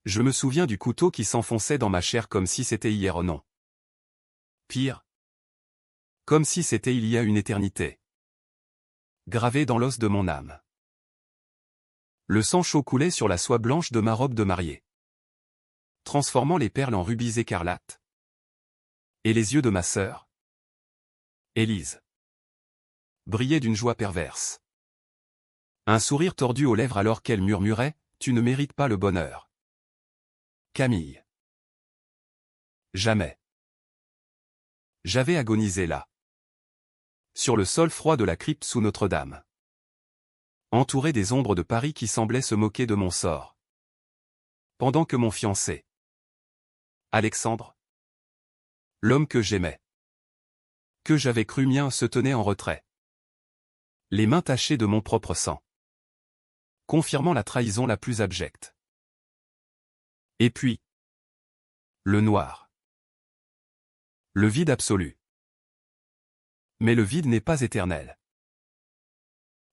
Je me souviens du couteau qui s'enfonçait dans ma chair comme si c'était hier ou non. Pire. Comme si c'était il y a une éternité. Gravé dans l'os de mon âme. Le sang chaud coulait sur la soie blanche de ma robe de mariée, transformant les perles en rubis écarlates. Et les yeux de ma sœur, Élise, brillaient d'une joie perverse. Un sourire tordu aux lèvres alors qu'elle murmurait « Tu ne mérites pas le bonheur. » Camille. Jamais. J'avais agonisé là. Sur le sol froid de la crypte sous Notre-Dame. Entouré des ombres de Paris qui semblaient se moquer de mon sort. Pendant que mon fiancé, Alexandre, l'homme que j'aimais, que j'avais cru mien, se tenait en retrait. Les mains tachées de mon propre sang. Confirmant la trahison la plus abjecte. Et puis, le noir. Le vide absolu. Mais le vide n'est pas éternel.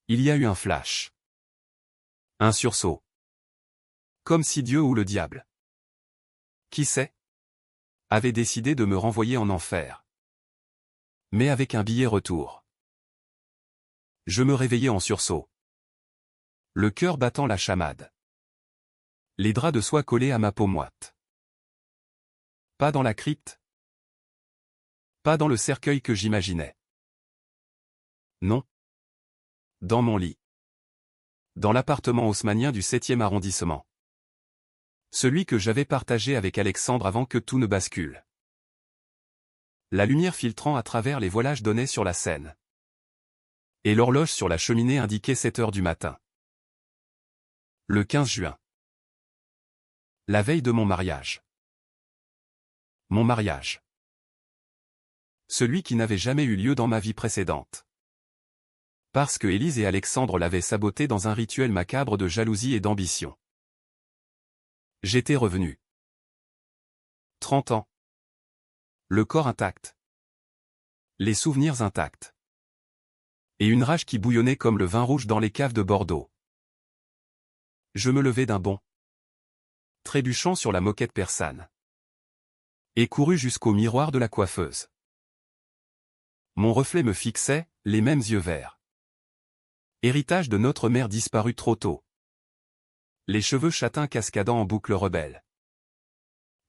Il y a eu un flash. Un sursaut. Comme si Dieu ou le diable, qui sait, avait décidé de me renvoyer en enfer. Mais avec un billet retour. Je me réveillai en sursaut. Le cœur battant la chamade. Les draps de soie collés à ma peau moite. Pas dans la crypte. Pas dans le cercueil que j'imaginais. Non. Dans mon lit. Dans l'appartement haussmannien du 7e arrondissement. Celui que j'avais partagé avec Alexandre avant que tout ne bascule. La lumière filtrant à travers les voilages donnait sur la Seine. Et l'horloge sur la cheminée indiquait 7 heures du matin. Le 15 juin. La veille de mon mariage. Mon mariage. Celui qui n'avait jamais eu lieu dans ma vie précédente. Parce que Élise et Alexandre l'avaient saboté dans un rituel macabre de jalousie et d'ambition. J'étais revenu. 30 ans. Le corps intact. Les souvenirs intacts. Et une rage qui bouillonnait comme le vin rouge dans les caves de Bordeaux. Je me levai d'un bond, trébuchant sur la moquette persane. Et courus jusqu'au miroir de la coiffeuse. Mon reflet me fixait, les mêmes yeux verts. Héritage de notre mère disparue trop tôt. Les cheveux châtains cascadant en boucles rebelles.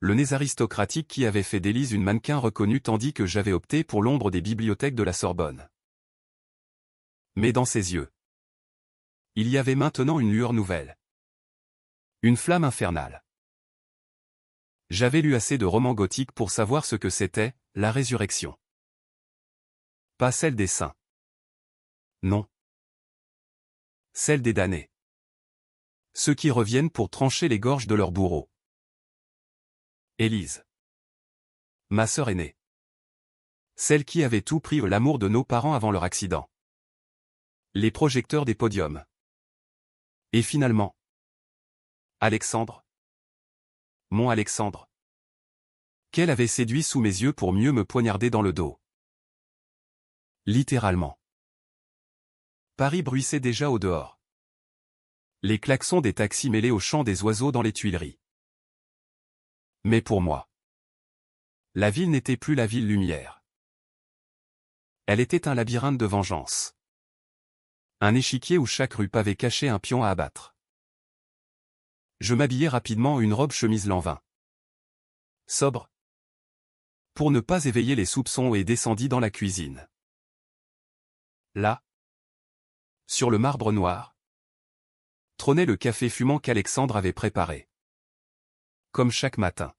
Le nez aristocratique qui avait fait d'Élise une mannequin reconnue tandis que j'avais opté pour l'ombre des bibliothèques de la Sorbonne. Mais dans ses yeux, il y avait maintenant une lueur nouvelle. Une flamme infernale. J'avais lu assez de romans gothiques pour savoir ce que c'était, la résurrection. Pas celle des saints. Non. Celle des damnés. Ceux qui reviennent pour trancher les gorges de leurs bourreaux. Élise. Ma sœur aînée. Celle qui avait tout pris l'amour de nos parents avant leur accident. Les projecteurs des podiums. Et finalement, Alexandre. Mon Alexandre. Qu'elle avait séduit sous mes yeux pour mieux me poignarder dans le dos. Littéralement. Paris bruissait déjà au dehors. Les klaxons des taxis mêlés au chant des oiseaux dans les Tuileries. Mais pour moi, la ville n'était plus la ville lumière. Elle était un labyrinthe de vengeance. Un échiquier où chaque rue pavée cachait un pion à abattre. Je m'habillai rapidement en une robe chemise lanvin. Sobre. Pour ne pas éveiller les soupçons et descendis dans la cuisine. Là, sur le marbre noir, trônait le café fumant qu'Alexandre avait préparé. Comme chaque matin.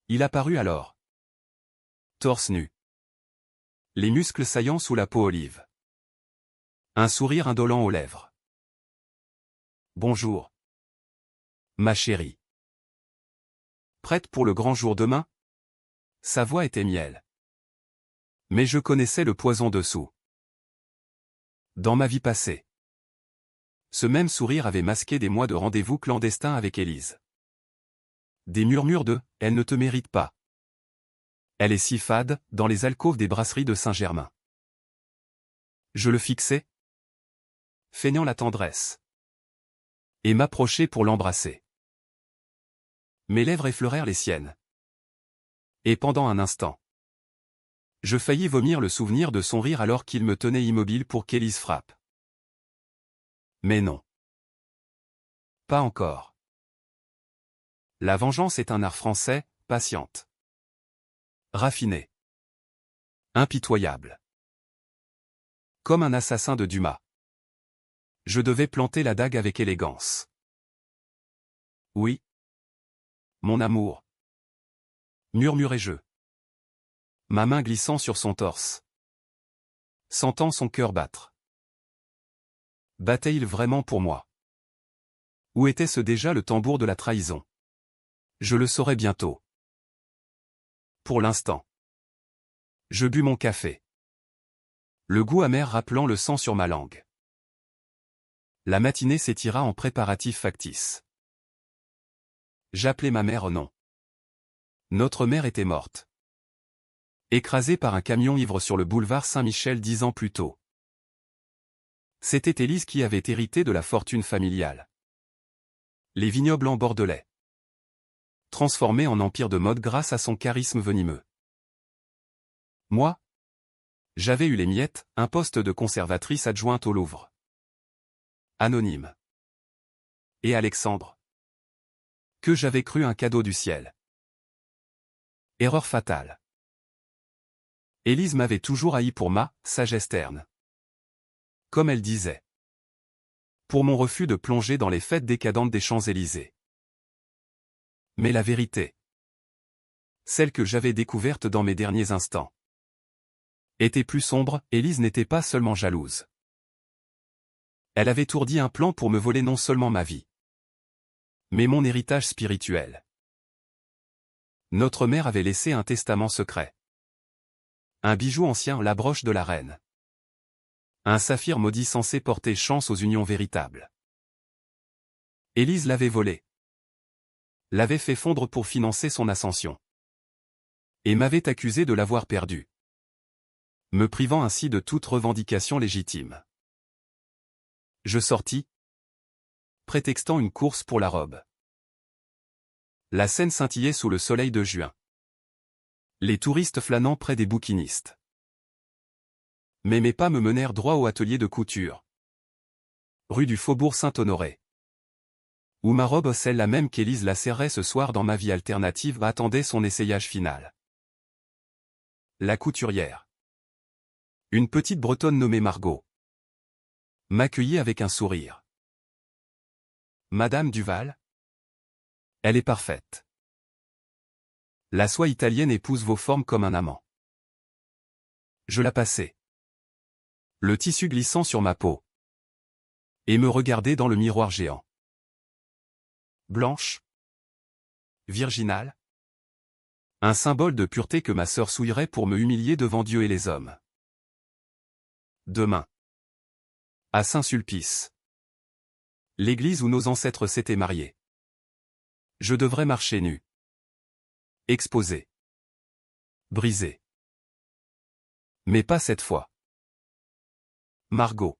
Il apparut alors. Torse nu. Les muscles saillants sous la peau olive. Un sourire indolent aux lèvres. Bonjour. Ma chérie. Prête pour le grand jour demain? Sa voix était miel. Mais je connaissais le poison dessous. Dans ma vie passée. Ce même sourire avait masqué des mois de rendez-vous clandestins avec Élise. Des murmures de « Elle ne te mérite pas. Elle est si fade » dans les alcôves des brasseries de Saint-Germain. Je le fixais, feignant la tendresse. Et m'approchai pour l'embrasser. Mes lèvres effleurèrent les siennes. Et pendant un instant, je faillis vomir le souvenir de son rire alors qu'il me tenait immobile pour qu'Élise frappe. Mais non. Pas encore. La vengeance est un art français, patiente. Raffiné. Impitoyable. Comme un assassin de Dumas. Je devais planter la dague avec élégance. Oui. Mon amour. Murmurai-je. Ma main glissant sur son torse. Sentant son cœur battre. Battait-il vraiment pour moi? Où était-ce déjà le tambour de la trahison? Je le saurais bientôt. Pour l'instant. Je bus mon café. Le goût amer rappelant le sang sur ma langue. La matinée s'étira en préparatifs factices. J'appelai ma mère non. Notre mère était morte. Écrasée par un camion ivre sur le boulevard Saint-Michel 10 ans plus tôt. C'était Élise qui avait hérité de la fortune familiale. Les vignobles en bordelais. Transformés en empire de mode grâce à son charisme venimeux. Moi, j'avais eu les miettes, un poste de conservatrice adjointe au Louvre. Anonyme. Et Alexandre, que j'avais cru un cadeau du ciel. Erreur fatale. Élise m'avait toujours haï pour ma sagesse terne. Comme elle disait. Pour mon refus de plonger dans les fêtes décadentes des Champs-Élysées. Mais la vérité, celle que j'avais découverte dans mes derniers instants, était plus sombre. Élise n'était pas seulement jalouse. Elle avait ourdi un plan pour me voler non seulement ma vie, mais mon héritage spirituel. Notre mère avait laissé un testament secret. Un bijou ancien, la broche de la reine. Un saphir maudit censé porter chance aux unions véritables. Élise l'avait volé. L'avait fait fondre pour financer son ascension. Et m'avait accusé de l'avoir perdu. Me privant ainsi de toute revendication légitime. Je sortis, prétextant une course pour la robe. La Seine scintillait sous le soleil de juin. Les touristes flânant près des bouquinistes. Mais mes pas me menèrent droit au atelier de couture. Rue du Faubourg Saint-Honoré. Où ma robe, celle-là même qu'Élise la serrait ce soir dans ma vie alternative, attendait son essayage final. La couturière. Une petite bretonne nommée Margot. M'accueillit avec un sourire. Madame Duval? Elle est parfaite. La soie italienne épouse vos formes comme un amant. Je la passai. Le tissu glissant sur ma peau. Et me regardai dans le miroir géant. Blanche. Virginale. Un symbole de pureté que ma sœur souillerait pour me humilier devant Dieu et les hommes. Demain. À Saint-Sulpice. L'église où nos ancêtres s'étaient mariés. Je devrais marcher nu. Exposé. Brisé. Mais pas cette fois. Margot.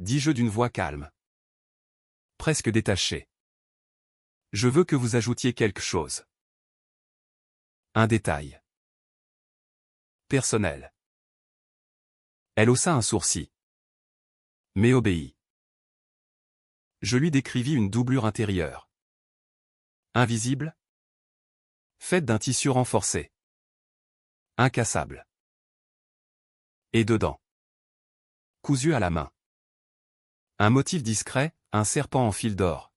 Dis-je d'une voix calme. Presque détachée. Je veux que vous ajoutiez quelque chose. Un détail. Personnel. Elle haussa un sourcil. Mais obéit. Je lui décrivis une doublure intérieure. Invisible. Faite d'un tissu renforcé. Incassable. Et dedans. Cousu à la main. Un motif discret, un serpent en fil d'or.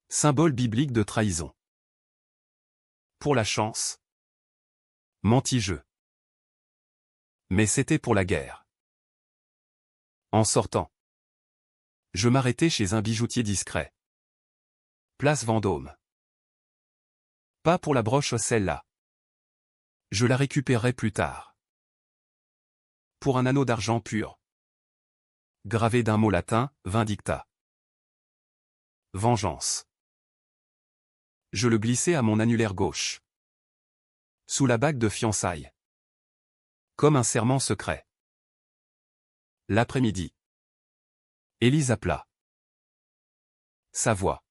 Symbole biblique de trahison. Pour la chance. Mentis-je. Mais c'était pour la guerre. En sortant. Je m'arrêtai chez un bijoutier discret. Place Vendôme. Pas pour la broche, celle-là. Je la récupérerai plus tard. Pour un anneau d'argent pur. Gravé d'un mot latin, vindicta. Vengeance. Je le glissai à mon annulaire gauche. Sous la bague de fiançailles. Comme un serment secret. L'après-midi. Élise appela. Sa voix.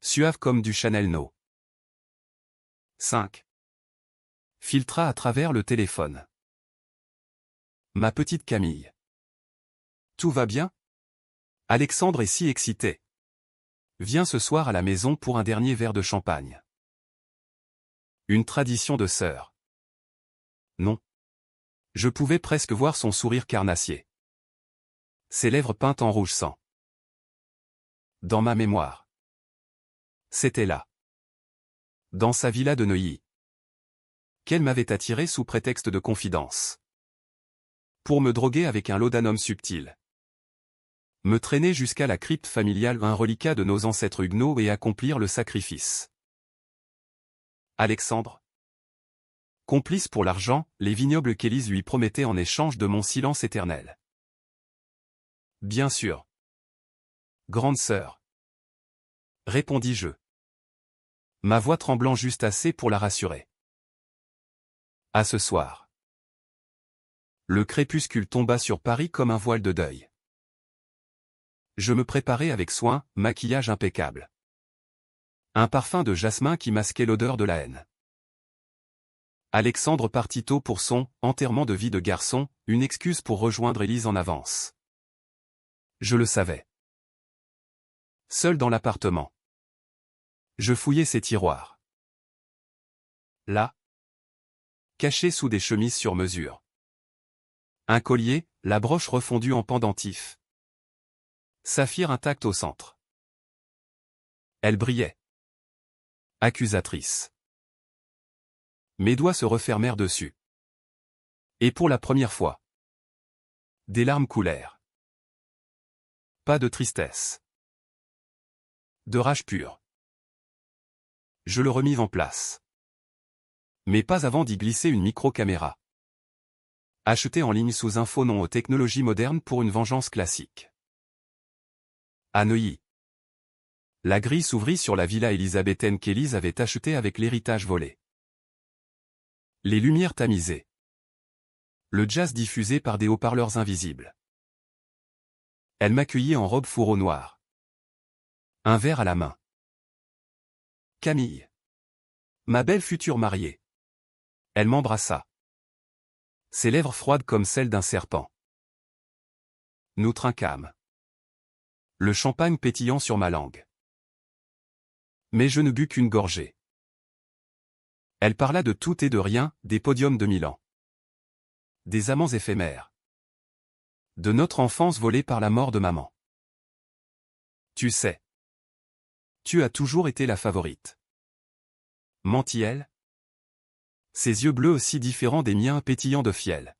Suave comme du Chanel No. 5. Filtra à travers le téléphone. Ma petite Camille. Tout va bien? Alexandre est si excité. Viens ce soir à la maison pour un dernier verre de champagne. Une tradition de sœur. Non. Je pouvais presque voir son sourire carnassier. Ses lèvres peintes en rouge sang. Dans ma mémoire. C'était là. Dans sa villa de Neuilly. Qu'elle m'avait attiré sous prétexte de confidence. Pour me droguer avec un laudanum subtil. Me traîner jusqu'à la crypte familiale, un reliquat de nos ancêtres huguenots, et accomplir le sacrifice. Alexandre. Complice pour l'argent, les vignobles qu'Élise lui promettait en échange de mon silence éternel. Bien sûr. Grande sœur. Répondis-je. Ma voix tremblant juste assez pour la rassurer. À ce soir. Le crépuscule tomba sur Paris comme un voile de deuil. Je me préparais avec soin, maquillage impeccable. Un parfum de jasmin qui masquait l'odeur de la haine. Alexandre partit tôt pour son enterrement de vie de garçon, une excuse pour rejoindre Élise en avance. Je le savais. Seul dans l'appartement. Je fouillais ses tiroirs. Là. Caché sous des chemises sur mesure. Un collier, la broche refondue en pendentif. Saphir intact au centre. Elle brillait. Accusatrice. Mes doigts se refermèrent dessus. Et pour la première fois. Des larmes coulèrent. Pas de tristesse. De rage pure. Je le remis en place. Mais pas avant d'y glisser une micro-caméra. Achetée en ligne sous un faux nom aux technologies modernes pour une vengeance classique. À Neuilly. La grille s'ouvrit sur la villa élisabéthaine qu'Élise avait achetée avec l'héritage volé. Les lumières tamisées. Le jazz diffusé par des haut-parleurs invisibles. Elle m'accueillit en robe fourreau noir. Un verre à la main. Camille. Ma belle future mariée. Elle m'embrassa. Ses lèvres froides comme celles d'un serpent. Nous trinquâmes. Le champagne pétillant sur ma langue. Mais je ne bus qu'une gorgée. Elle parla de tout et de rien, des podiums de Milan. Des amants éphémères. De notre enfance volée par la mort de maman. Tu sais. Tu as toujours été la favorite. Mentit-elle? Ses yeux bleus aussi différents des miens pétillants de fiel.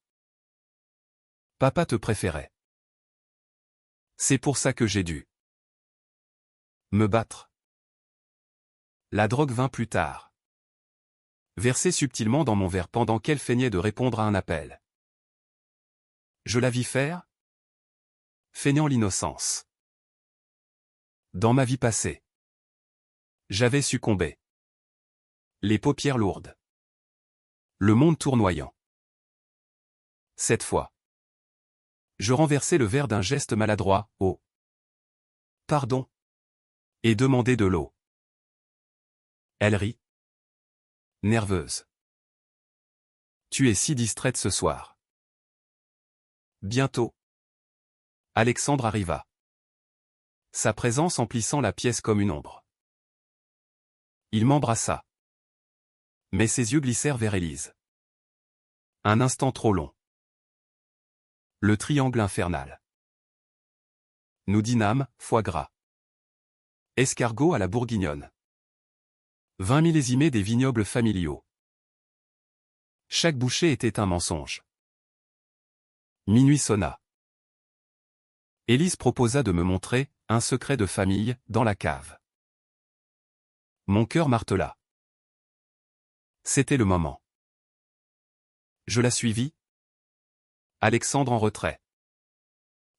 Papa te préférait. C'est pour ça que j'ai dû me battre. La drogue vint plus tard. Versée subtilement dans mon verre pendant qu'elle feignait de répondre à un appel. Je la vis faire, feignant l'innocence. Dans ma vie passée, j'avais succombé. Les paupières lourdes. Le monde tournoyant. Cette fois, je renversai le verre d'un geste maladroit, oh. Pardon. Et demandai de l'eau. Elle rit. Nerveuse. Tu es si distraite ce soir. Bientôt. Alexandre arriva. Sa présence emplissant la pièce comme une ombre. Il m'embrassa. Mais ses yeux glissèrent vers Élise. Un instant trop long. Le triangle infernal. Nous dînâmes, foie gras. Escargot à la bourguignonne. 20 millésimés des vignobles familiaux. Chaque bouchée était un mensonge. Minuit sonna. Élise proposa de me montrer un secret de famille dans la cave. Mon cœur martela. C'était le moment. Je la suivis. Alexandre en retrait.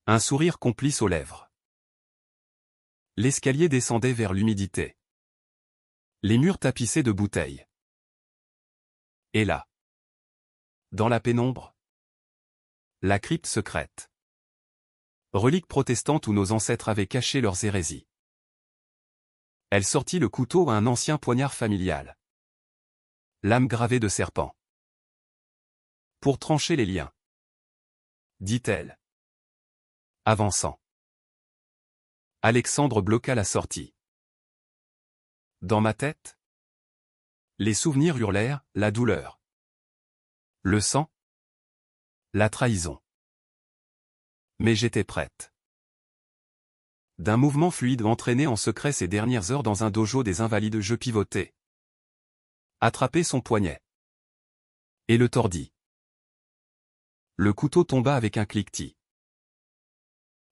Un sourire complice aux lèvres. L'escalier descendait vers l'humidité. Les murs tapissés de bouteilles. Et là, dans la pénombre, la crypte secrète. Relique protestante où nos ancêtres avaient caché leurs hérésies. Elle sortit le couteau à un ancien poignard familial. Lame gravée de serpent. Pour trancher les liens, dit-elle, avançant. Alexandre bloqua la sortie. Dans ma tête, les souvenirs hurlèrent, la douleur, le sang, la trahison. Mais j'étais prête. D'un mouvement fluide entraîné en secret ces dernières heures dans un dojo des Invalides, je pivotai. Attrapai son poignet. Et le tordis. Le couteau tomba avec un cliquetis.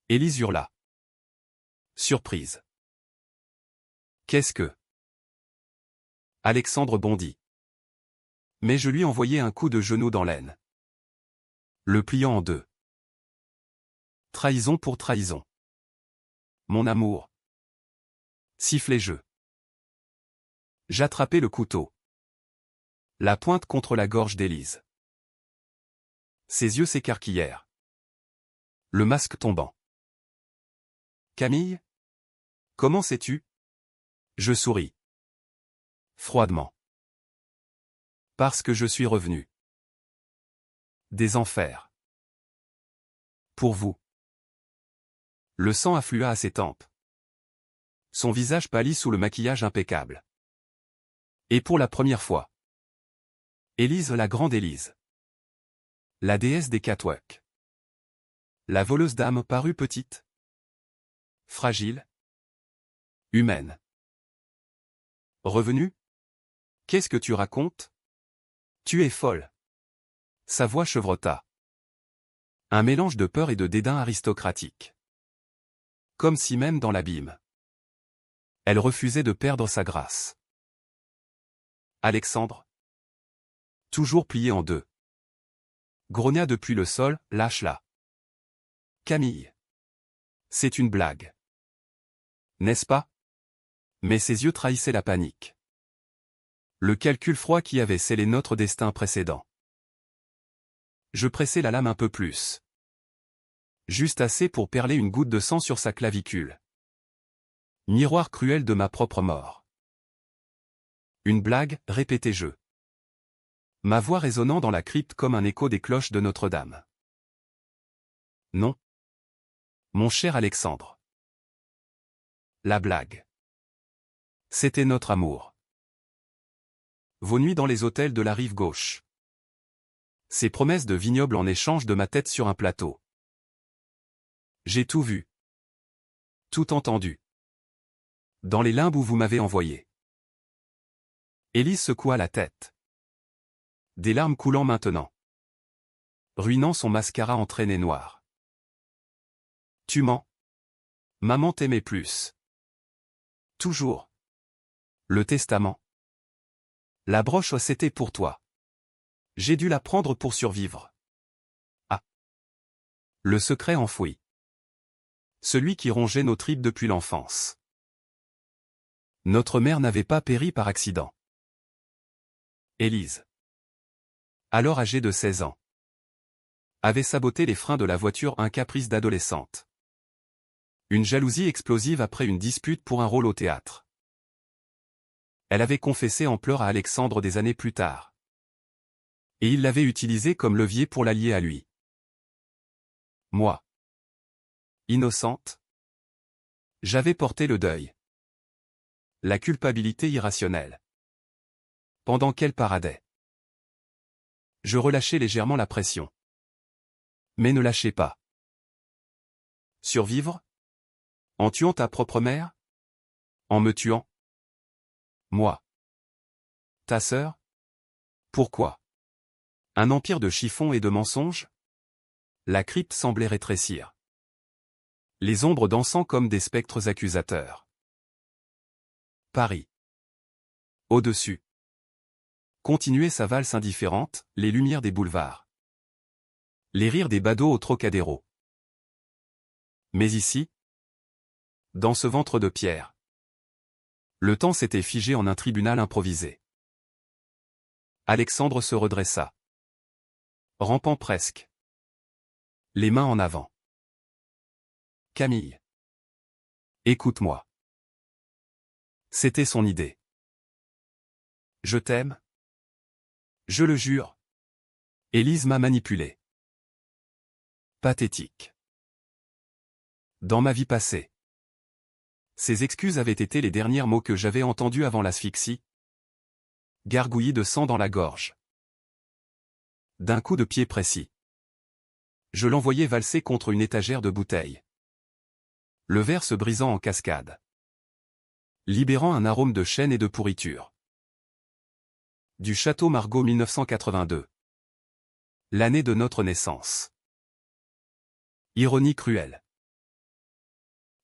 Élise hurla. Surprise. Qu'est-ce que... Alexandre bondit. Mais je lui envoyai un coup de genou dans l'aine. Le pliant en deux. Trahison pour trahison. Mon amour. Sifflai-je. J'attrapai le couteau. La pointe contre la gorge d'Élise. Ses yeux s'écarquillèrent. Le masque tombant. Camille? Comment sais-tu? Je souris. Froidement. Parce que je suis revenu. Des enfers. Pour vous. Le sang afflua à ses tempes. Son visage pâlit sous le maquillage impeccable. Et pour la première fois. Élise, la grande Élise. La déesse des catwalks. La voleuse d'âme parut petite. Fragile. Humaine. Revenue? Qu'est-ce que tu racontes? Tu es folle. Sa voix chevrota. Un mélange de peur et de dédain aristocratique. Comme si même dans l'abîme, elle refusait de perdre sa grâce. Alexandre, toujours plié en deux, grogna depuis le sol, lâche-la. Camille. C'est une blague. N'est-ce pas? Mais ses yeux trahissaient la panique. Le calcul froid qui avait scellé notre destin précédent. Je pressai la lame un peu plus. Juste assez pour perler une goutte de sang sur sa clavicule. Miroir cruel de ma propre mort. Une blague, répétai-je. Ma voix résonnant dans la crypte comme un écho des cloches de Notre-Dame. Non. Mon cher Alexandre. La blague. C'était notre amour. Vos nuits dans les hôtels de la rive gauche. Ces promesses de vignoble en échange de ma tête sur un plateau. J'ai tout vu. Tout entendu. Dans les limbes où vous m'avez envoyé. Élise secoua la tête. Des larmes coulant maintenant. Ruinant son mascara entraîné noir. Tu mens. Maman t'aimait plus. Toujours. Le testament. La broche c'était pour toi. J'ai dû la prendre pour survivre. Ah. Le secret enfoui. Celui qui rongeait nos tripes depuis l'enfance. Notre mère n'avait pas péri par accident. Élise, alors âgée de 16 ans, avait saboté les freins de la voiture, un caprice d'adolescente. Une jalousie explosive après une dispute pour un rôle au théâtre. Elle avait confessé en pleurs à Alexandre des années plus tard. Et il l'avait utilisé comme levier pour l'allier à lui. Moi. Innocente. J'avais porté le deuil. La culpabilité irrationnelle. Pendant qu'elle paradait. Je relâchai légèrement la pression. Mais ne lâchez pas. Survivre? En tuant ta propre mère? En me tuant? Moi. Ta sœur? Pourquoi? Un empire de chiffons et de mensonges? La crypte semblait rétrécir. Les ombres dansant comme des spectres accusateurs. Paris. Au-dessus. Continuait sa valse indifférente, les lumières des boulevards. Les rires des badauds au Trocadéro. Mais ici, dans ce ventre de pierre, le temps s'était figé en un tribunal improvisé. Alexandre se redressa. Rampant presque. Les mains en avant. Camille. Écoute-moi. C'était son idée. Je t'aime. Je le jure. Élise m'a manipulé. Pathétique. Dans ma vie passée. Ces excuses avaient été les derniers mots que j'avais entendus avant l'asphyxie. Gargouillis de sang dans la gorge. D'un coup de pied précis. Je l'envoyais valser contre une étagère de bouteilles. Le verre se brisant en cascade. Libérant un arôme de chêne et de pourriture. Du Château Margaux 1982. L'année de notre naissance. Ironie cruelle.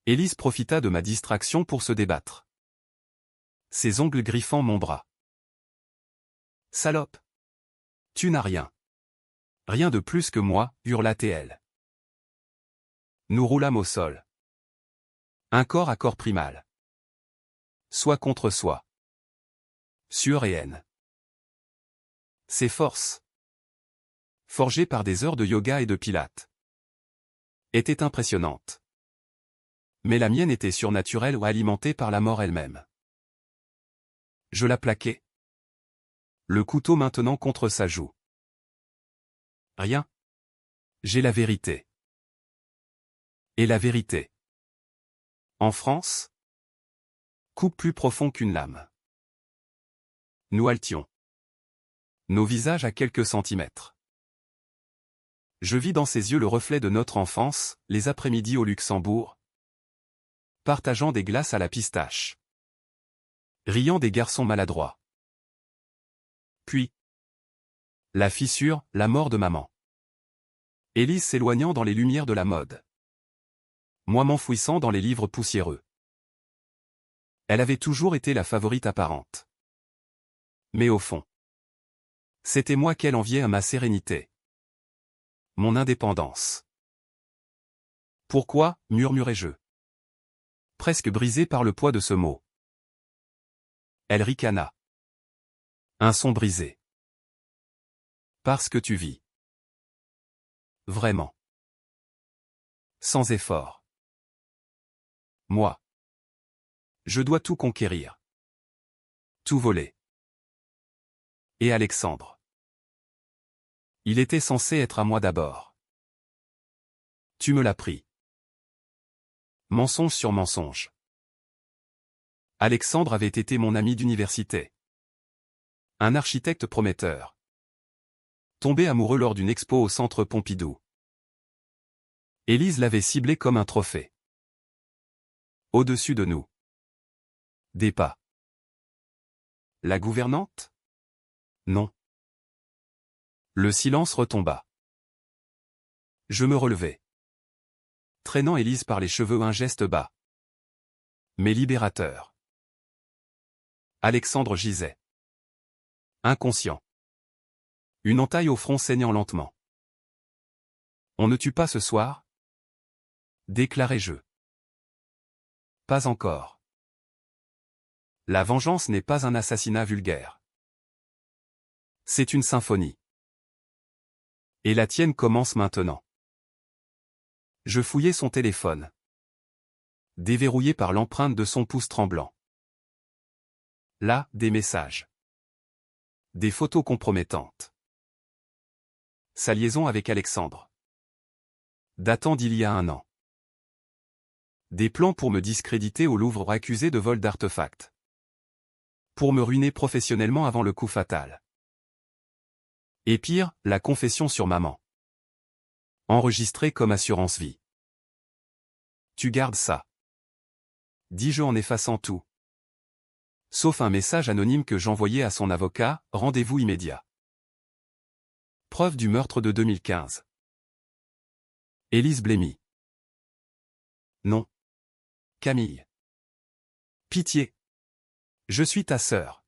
Élise profita de ma distraction pour se débattre. Ses ongles griffant mon bras. Salope! Tu n'as rien. Rien de plus que moi, hurla-t-elle. Nous roulâmes au sol. Un corps à corps primal. Soi contre soi. Sueur et haine. Ses forces, forgées par des heures de yoga et de pilates, étaient impressionnantes. Mais la mienne était surnaturelle ou alimentée par la mort elle-même. Je la plaquai. Le couteau maintenant contre sa joue. Rien. J'ai la vérité. Et la vérité. En France, coupe plus profond qu'une lame. Nous haltions. Nos visages à quelques centimètres. Je vis dans ses yeux le reflet de notre enfance, les après-midi au Luxembourg, partageant des glaces à la pistache, riant des garçons maladroits. Puis, la fissure, la mort de maman. Élise s'éloignant dans les lumières de la mode. Moi m'enfouissant dans les livres poussiéreux. Elle avait toujours été la favorite apparente. Mais au fond, c'était moi qu'elle enviait à ma sérénité. Mon indépendance. Pourquoi, murmurai-je. Presque brisé par le poids de ce mot. Elle ricana. Un son brisé. Parce que tu vis. Vraiment. Sans effort. Moi. Je dois tout conquérir. Tout voler. Et Alexandre. Il était censé être à moi d'abord. Tu me l'as pris. Mensonge sur mensonge. Alexandre avait été mon ami d'université. Un architecte prometteur. Tombé amoureux lors d'une expo au centre Pompidou. Élise l'avait ciblé comme un trophée. Au-dessus de nous. Des pas. La gouvernante? Non. Le silence retomba. Je me relevai. Traînant Élise par les cheveux un geste bas. Mais libérateur. Alexandre gisait. Inconscient. Une entaille au front saignant lentement. On ne tue pas ce soir? Déclarai-je. Pas encore. La vengeance n'est pas un assassinat vulgaire. C'est une symphonie. Et la tienne commence maintenant. Je fouillai son téléphone. Déverrouillé par l'empreinte de son pouce tremblant. Là, des messages. Des photos compromettantes. Sa liaison avec Alexandre. Datant d'il y a 1 an. Des plans pour me discréditer au Louvre accusé de vol d'artefacts. Pour me ruiner professionnellement avant le coup fatal. Et pire, la confession sur maman. Enregistrée comme assurance vie. Tu gardes ça. Dis-je en effaçant tout. Sauf un message anonyme que j'envoyais à son avocat, rendez-vous immédiat. Preuve du meurtre de 2015. Élise blêmit. Non. Camille. Pitié. Je suis ta sœur.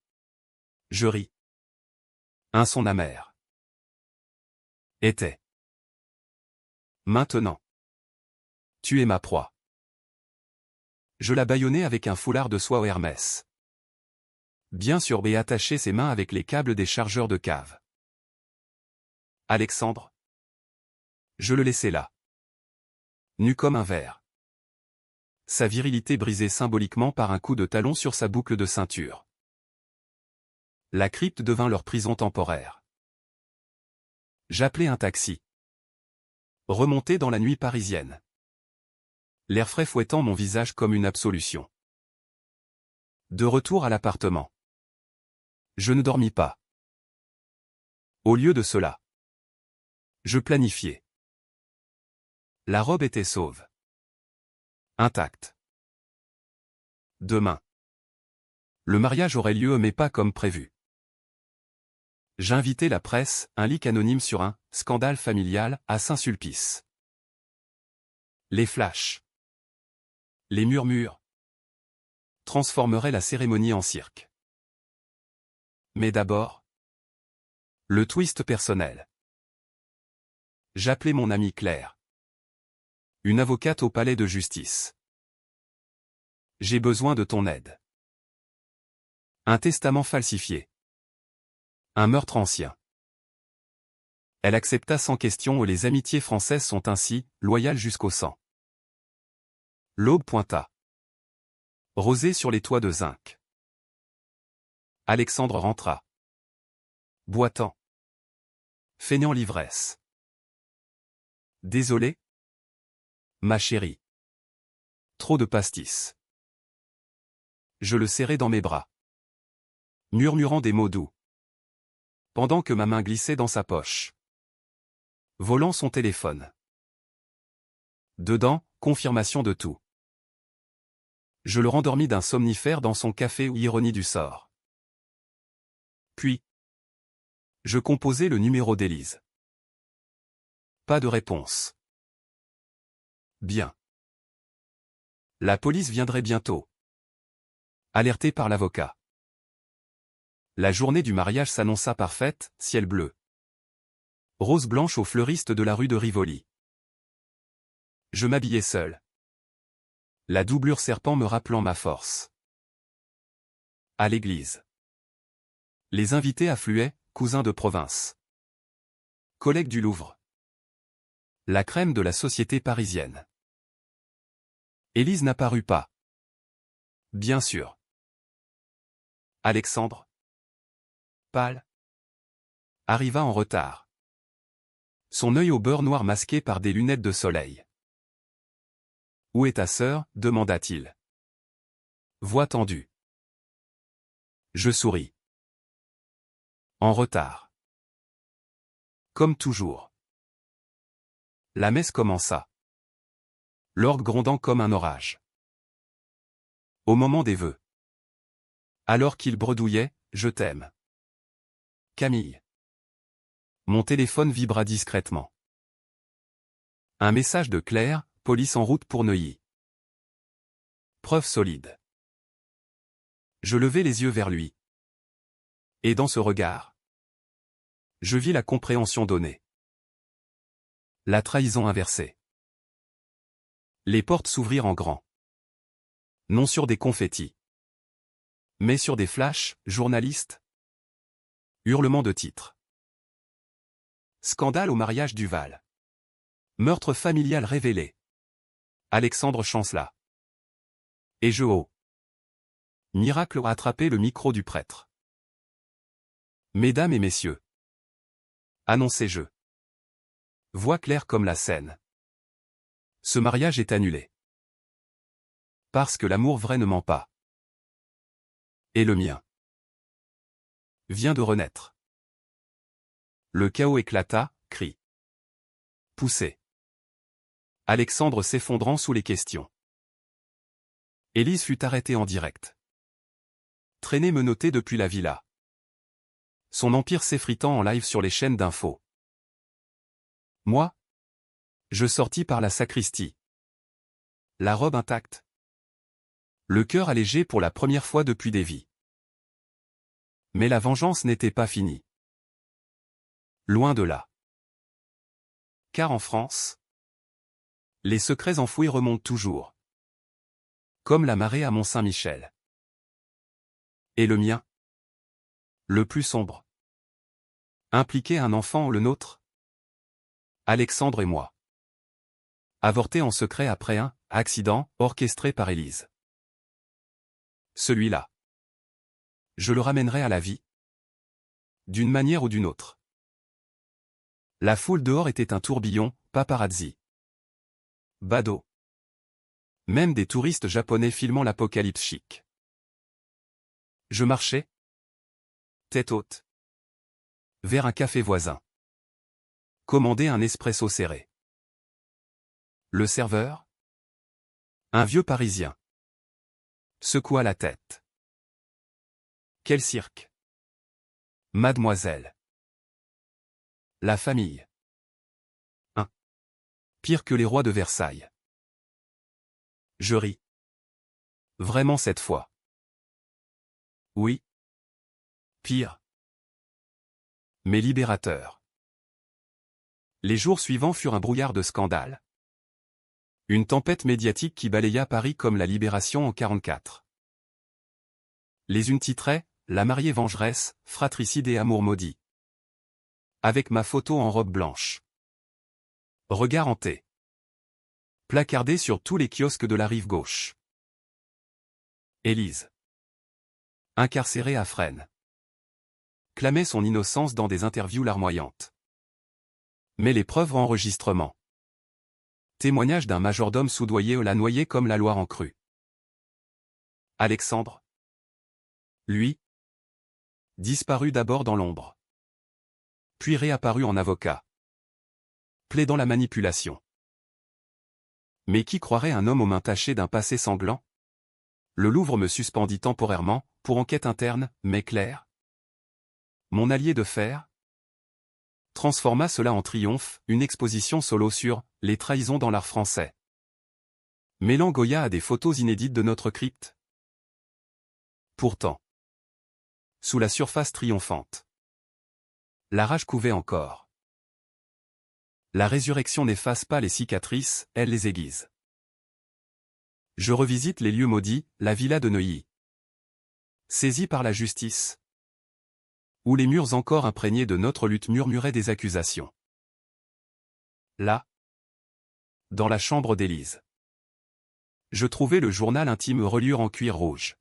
Je ris. Un son amer. Était. Maintenant. Tu es ma proie. Je la bâillonnai avec un foulard de soie Hermès. Bien sûr, et attaché ses mains avec les câbles des chargeurs de cave. Alexandre. Je le laissai là. Nu comme un verre. sa virilité brisée symboliquement par un coup de talon sur sa boucle de ceinture. La crypte devint leur prison temporaire. J'appelai un taxi. Remonté dans la nuit parisienne. L'air frais fouettant mon visage comme une absolution. De retour à l'appartement. Je ne dormis pas. Au lieu de cela, je planifiais. La robe était sauve. Intacte. Demain. Le mariage aurait lieu mais pas comme prévu. J'invitais la presse, un leak anonyme sur un « scandale familial » à Saint-Sulpice. Les flashs. Les murmures. Transformeraient la cérémonie en cirque. Mais d'abord, le twist personnel. J'appelais mon amie Claire. Une avocate au palais de justice. J'ai besoin de ton aide. Un testament falsifié. Un meurtre ancien. Elle accepta sans question et les amitiés françaises sont ainsi, loyales jusqu'au sang. L'aube pointa. Rosée sur les toits de zinc. Alexandre rentra. Boitant. Feignant l'ivresse. Désolé? Ma chérie. Trop de pastis. Je le serrai dans mes bras. Murmurant des mots doux. Pendant que ma main glissait dans sa poche. Volant son téléphone. Dedans, confirmation de tout. Je le rendormis d'un somnifère dans son café ou ironie du sort. Puis, je composai le numéro d'Élise. Pas de réponse. Bien. La police viendrait bientôt. Alerté par l'avocat. La journée du mariage s'annonça parfaite, ciel bleu. Rose blanche aux fleuristes de la rue de Rivoli. Je m'habillai seul. La doublure serpent me rappelant ma force. À l'église. Les invités affluaient, cousins de province. Collègues du Louvre. La crème de la société parisienne. Élise n'apparut pas. Bien sûr. Alexandre, pâle, arriva en retard. Son œil au beurre noir masqué par des lunettes de soleil. « Où est ta sœur » demanda-t-il. Voix tendue. Je souris. En retard. Comme toujours. La messe commença. L'orgue grondant comme un orage. Au moment des vœux. Alors qu'il bredouillait, « Je t'aime. Camille. » Mon téléphone vibra discrètement. Un message de Claire, police en route pour Neuilly. Preuve solide. Je levai les yeux vers lui. Et dans ce regard, je vis la compréhension donnée. La trahison inversée. Les portes s'ouvrirent en grand. Non sur des confettis. Mais sur des flashs, journalistes. Hurlements de titres. Scandale au mariage Duval. Meurtre familial révélé. Alexandre chancela. Et je haut. Miracle a attrapé le micro du prêtre. Mesdames et messieurs. Annoncez-je. Voix claire comme la Seine. Ce mariage est annulé. Parce que l'amour vrai ne ment pas. Et le mien vient de renaître. Le chaos éclata, cri. Poussé. Alexandre s'effondrant sous les questions. Élise fut arrêtée en direct. Traînée menottée depuis la villa. Son empire s'effritant en live sur les chaînes d'infos. Moi, je sortis par la sacristie. La robe intacte. Le cœur allégé pour la première fois depuis des vies. Mais la vengeance n'était pas finie. Loin de là. Car en France, les secrets enfouis remontent toujours. Comme la marée à Mont-Saint-Michel. Et le mien? Le plus sombre. Impliquer un enfant, le nôtre? Alexandre et moi. Avorté en secret après un accident, orchestré par Élise. Celui-là. Je le ramènerai à la vie. D'une manière ou d'une autre. La foule dehors était un tourbillon, paparazzi. Bado. Même des touristes japonais filmant l'apocalypse chic. Je marchais, tête haute, vers un café voisin. Commander un espresso serré. Le serveur, un vieux Parisien, secoua la tête. Quel cirque! Mademoiselle. La famille. Pire que les rois de Versailles. Je ris. Vraiment cette fois. Oui. Pire. Mais libérateur. Les jours suivants furent un brouillard de scandale. Une tempête médiatique qui balaya Paris comme la Libération en 44. Les unes titraient « La mariée vengeresse, fratricide et amour maudit ». Avec ma photo en robe blanche. Regard hanté. Placardé sur tous les kiosques de la rive gauche. Élise. Incarcérée à Fresnes. Clamait son innocence dans des interviews larmoyantes. Mais les preuves enregistrement. Témoignage d'un majordome soudoyé la noyé comme la Loire en crue. Alexandre. Lui. Disparu d'abord dans l'ombre. Puis réapparu en avocat. Plaidant la manipulation. Mais qui croirait un homme aux mains tachées d'un passé sanglant? Le Louvre me suspendit temporairement, pour enquête interne, mais claire. Mon allié de fer transforma cela en triomphe, une exposition solo sur « Les trahisons dans l'art français ». Mêlant Goya à des photos inédites de notre crypte. Pourtant, sous la surface triomphante, la rage couvait encore. La résurrection n'efface pas les cicatrices, elle les aiguise. Je revisite les lieux maudits, la villa de Neuilly. Saisie par la justice. Où les murs encore imprégnés de notre lutte murmuraient des accusations. Là. Dans la chambre d'Élise. Je trouvais le journal intime reliure en cuir rouge.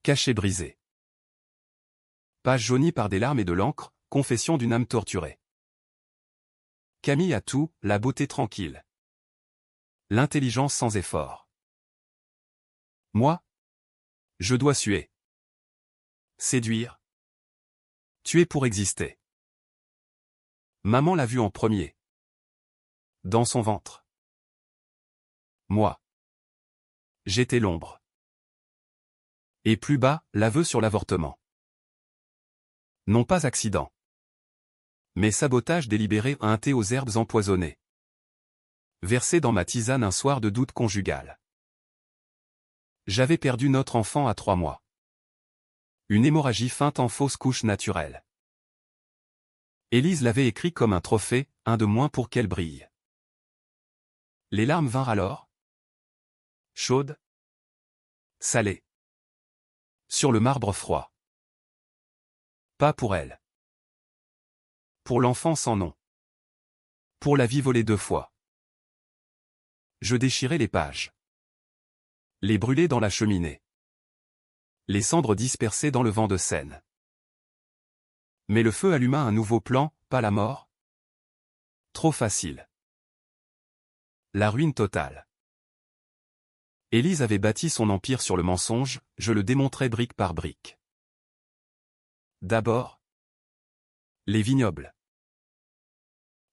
Caché brisé. Page jaunie par des larmes et de l'encre, confession d'une âme torturée. Camille a tout, la beauté tranquille. L'intelligence sans effort. Moi? Je dois suer. Séduire. Tuer pour exister. Maman l'a vu en premier. Dans son ventre. Moi. J'étais l'ombre. Et plus bas, l'aveu sur l'avortement. Non pas accident. Mais sabotage délibéré à un thé aux herbes empoisonnées. Versé dans ma tisane un soir de doute conjugal. J'avais perdu notre enfant à 3 mois. Une hémorragie feinte en fausse couche naturelle. Élise l'avait écrit comme un trophée, un de moins pour qu'elle brille. Les larmes vinrent alors. Chaudes. Salées. Sur le marbre froid. Pas pour elle. Pour l'enfant sans nom. Pour la vie volée 2 fois. Je déchirai les pages. Les brûlai dans la cheminée. Les cendres dispersées dans le vent de Seine. Mais le feu alluma un nouveau plan, pas la mort. Trop facile. La ruine totale. Élise avait bâti son empire sur le mensonge, je le démontrais brique par brique. D'abord, les vignobles.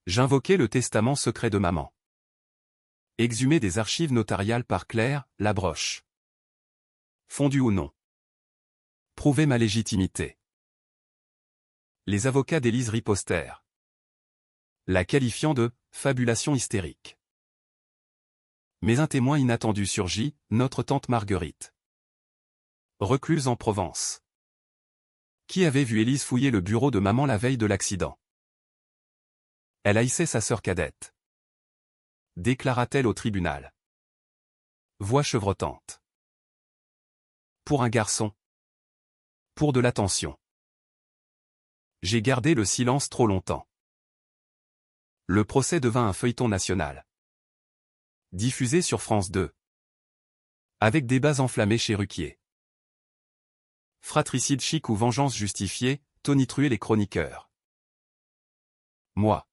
J'invoquai le testament secret de maman. Exhumé des archives notariales par Claire, la broche. Fondu ou non. Prouver ma légitimité. Les avocats d'Élise ripostèrent. La qualifiant de « fabulation hystérique ». Mais un témoin inattendu surgit, notre tante Marguerite. Recluse en Provence. Qui avait vu Élise fouiller le bureau de maman la veille de l'accident. Elle haïssait sa sœur cadette. Déclara-t-elle au tribunal. Voix chevrotante. Pour un garçon. Pour de l'attention. J'ai gardé le silence trop longtemps. Le procès devint un feuilleton national. Diffusé sur France 2. Avec débats enflammés chez Ruquier. Fratricide chic ou vengeance justifiée, tonitruer les chroniqueurs. Moi.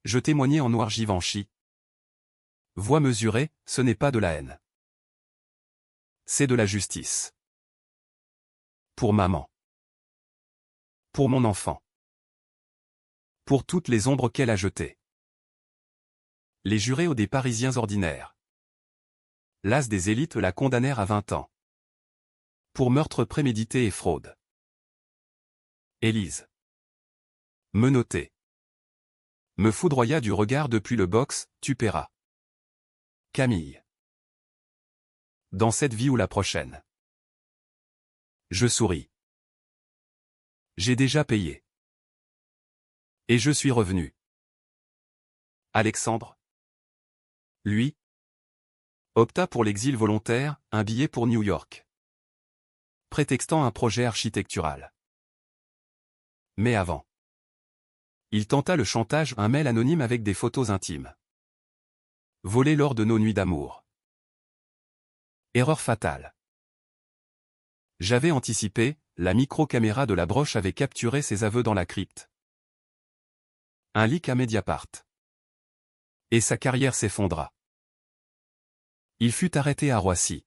Je témoignais en noir Givenchy. Voix mesurée, ce n'est pas de la haine. C'est de la justice. Pour maman. Pour mon enfant. Pour toutes les ombres qu'elle a jetées. Les jurés aux des Parisiens ordinaires. L'as des élites la condamnèrent à 20 ans. Pour meurtre prémédité et fraude. Élise. Menottée. Me foudroya du regard depuis le box, tu paieras. Camille. Dans cette vie ou la prochaine. Je souris. J'ai déjà payé. Et je suis revenu. Alexandre. Lui. Opta pour l'exil volontaire, un billet pour New York. Prétextant un projet architectural. Mais avant. Il tenta le chantage, un mail anonyme avec des photos intimes. Volé lors de nos nuits d'amour. Erreur fatale. J'avais anticipé, la micro-caméra de la broche avait capturé ses aveux dans la crypte. Un leak à Mediapart. Et sa carrière s'effondra. Il fut arrêté à Roissy.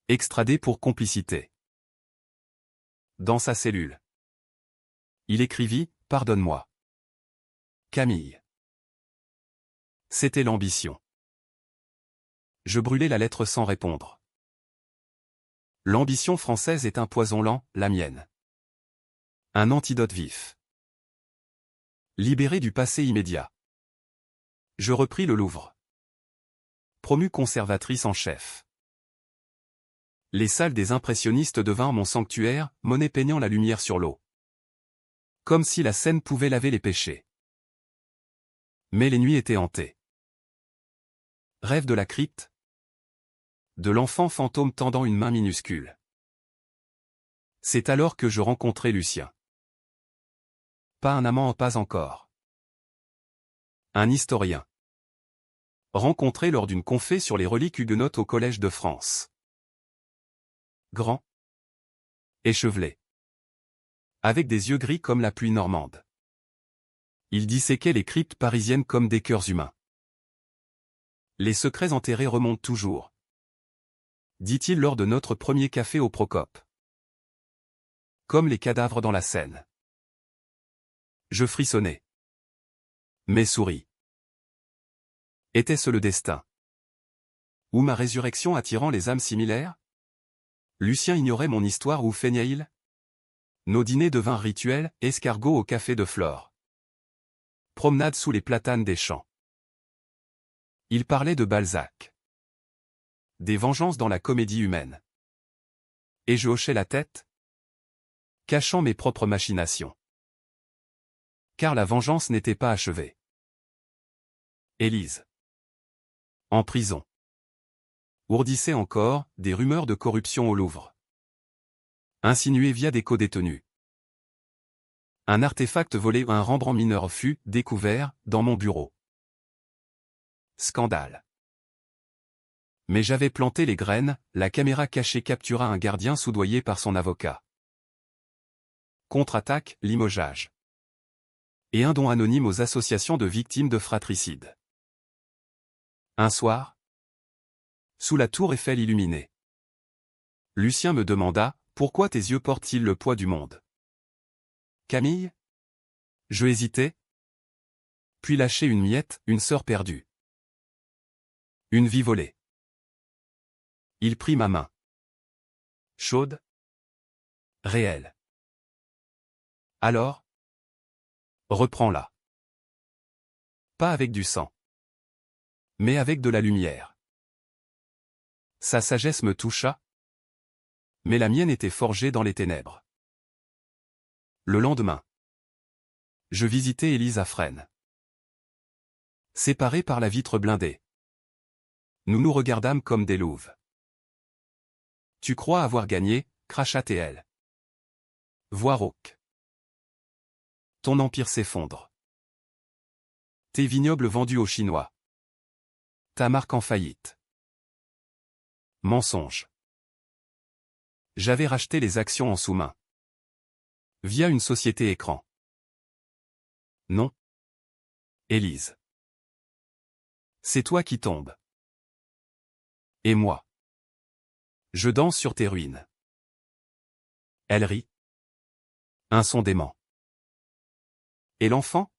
Extradé pour complicité. Dans sa cellule. Il écrivit « Pardonne-moi. Camille. » C'était l'ambition. Je brûlai la lettre sans répondre. L'ambition française est un poison lent, la mienne. Un antidote vif. Libéré du passé immédiat. Je repris le Louvre. Promue conservatrice en chef. Les salles des impressionnistes devinrent mon sanctuaire, Monet peignant la lumière sur l'eau. Comme si la Seine pouvait laver les péchés. Mais les nuits étaient hantées. Rêve de la crypte. De l'enfant fantôme tendant une main minuscule. C'est alors que je rencontrai Lucien. Pas un amant, pas encore. Un historien. Rencontré lors d'une confé sur les reliques huguenotes au Collège de France. Grand. Échevelé. Avec des yeux gris comme la pluie normande. Il disséquait les cryptes parisiennes comme des cœurs humains. Les secrets enterrés remontent toujours. Dit-il lors de notre premier café au Procope. Comme les cadavres dans la Seine. Je frissonnais. Mais souris. Était-ce le destin? Ou ma résurrection attirant les âmes similaires? Lucien ignorait mon histoire ou feignait-il? Nos dîners devinrent rituels, escargots au café de Flore. Promenade sous les platanes des champs. Il parlait de Balzac. Des vengeances dans la comédie humaine. Et je hochais la tête, cachant mes propres machinations. Car la vengeance n'était pas achevée. Élise. En prison. Ourdissait encore, des rumeurs de corruption au Louvre. Insinuées via des codétenus. Un artefact volé, un Rembrandt mineur fut découvert dans mon bureau. Scandale. Mais j'avais planté les graines, la caméra cachée captura un gardien soudoyé par son avocat. Contre-attaque, limogeage. Et un don anonyme aux associations de victimes de fratricide. Un soir, sous la tour Eiffel illuminée, Lucien me demanda, pourquoi tes yeux portent-ils le poids du monde? Camille? Je hésitai. Puis lâchai une miette, une sœur perdue. Une vie volée. Il prit ma main. Chaude. Réelle. Alors? Reprends-la. Pas avec du sang. Mais avec de la lumière. Sa sagesse me toucha. Mais la mienne était forgée dans les ténèbres. Le lendemain. Je visitai Élise à Fresnes. Séparés par la vitre blindée. Nous nous regardâmes comme des louves. Tu crois avoir gagné, cracha TL. Voix rauque. Ton empire s'effondre. Tes vignobles vendus aux Chinois. Ta marque en faillite. Mensonge. J'avais racheté les actions en sous-main. Via une société écran. Non. Élise. C'est toi qui tombes. Et moi. Je danse sur tes ruines. Elle rit. Un son dément. Et l'enfant?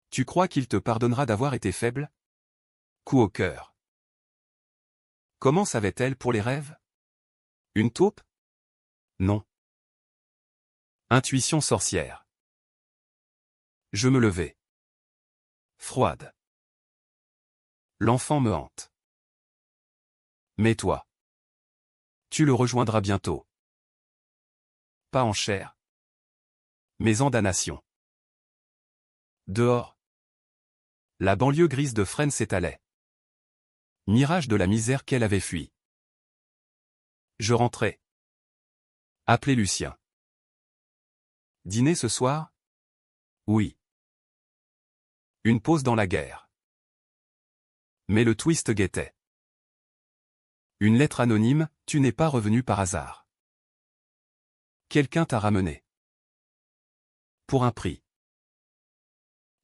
Tu crois qu'il te pardonnera d'avoir été faible? Coup au cœur. Comment savait-elle pour les rêves? Une taupe? Non. Intuition sorcière. Je me levai. Froide. L'enfant me hante. Mais toi. Tu le rejoindras bientôt. Pas en chair. Mais en damnation. Dehors. La banlieue grise de Fresnes s'étalait. Mirage de la misère qu'elle avait fui. Je rentrais. Appelez Lucien. Dîner ce soir? Oui. Une pause dans la guerre. Mais le twist guettait. Une lettre anonyme, tu n'es pas revenu par hasard. Quelqu'un t'a ramené. Pour un prix.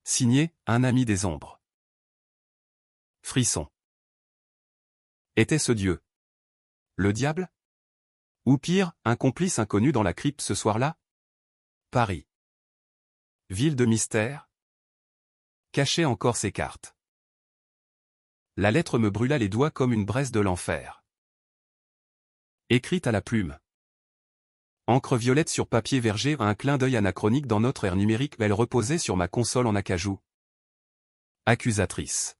Signé, un ami des ombres. Frisson. Était-ce Dieu? Le diable? Ou pire, un complice inconnu dans la crypte ce soir-là? Paris. Ville de mystère? Cachait encore ses cartes. La lettre me brûla les doigts comme une braise de l'enfer. Écrite à la plume. Encre violette sur papier verger, un clin d'œil anachronique dans notre ère numérique, elle reposait sur ma console en acajou. Accusatrice.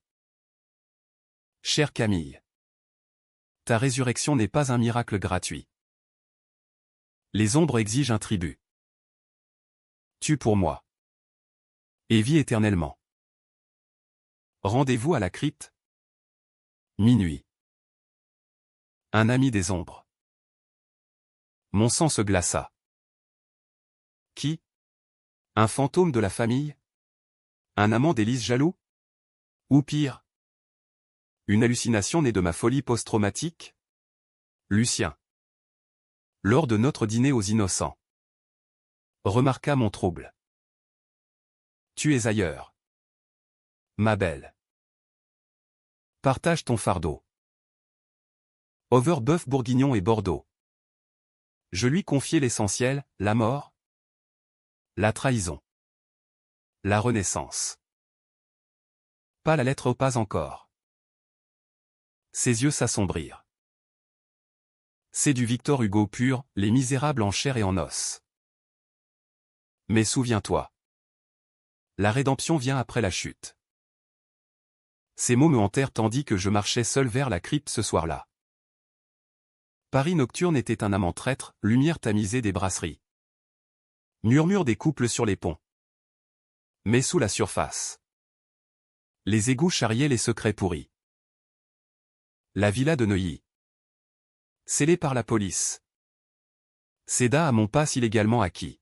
Chère Camille. Ta résurrection n'est pas un miracle gratuit. Les ombres exigent un tribut. Tue pour moi. Et vis éternellement. Rendez-vous à la crypte. Minuit. Un ami des ombres. Mon sang se glaça. Qui? Un fantôme de la famille? Un amant d'Élise jaloux? Ou pire? Une hallucination née de ma folie post-traumatique? Lucien. Lors de notre dîner aux innocents. Remarqua mon trouble. Tu es ailleurs. Ma belle. Partage ton fardeau. Over bœuf bourguignon et Bordeaux. Je lui confiai l'essentiel, la mort, la trahison, la renaissance. Pas la lettre, pas encore. Ses yeux s'assombrirent. C'est du Victor Hugo pur, Les Misérables en chair et en os. Mais souviens-toi. La rédemption vient après la chute. Ces mots me hantèrent tandis que je marchais seul vers la crypte ce soir-là. Paris nocturne était un amant traître, lumière tamisée des brasseries. Murmure des couples sur les ponts. Mais sous la surface. Les égouts charriaient les secrets pourris. La villa de Neuilly. Scellée par la police. Céda à mon passe illégalement acquis.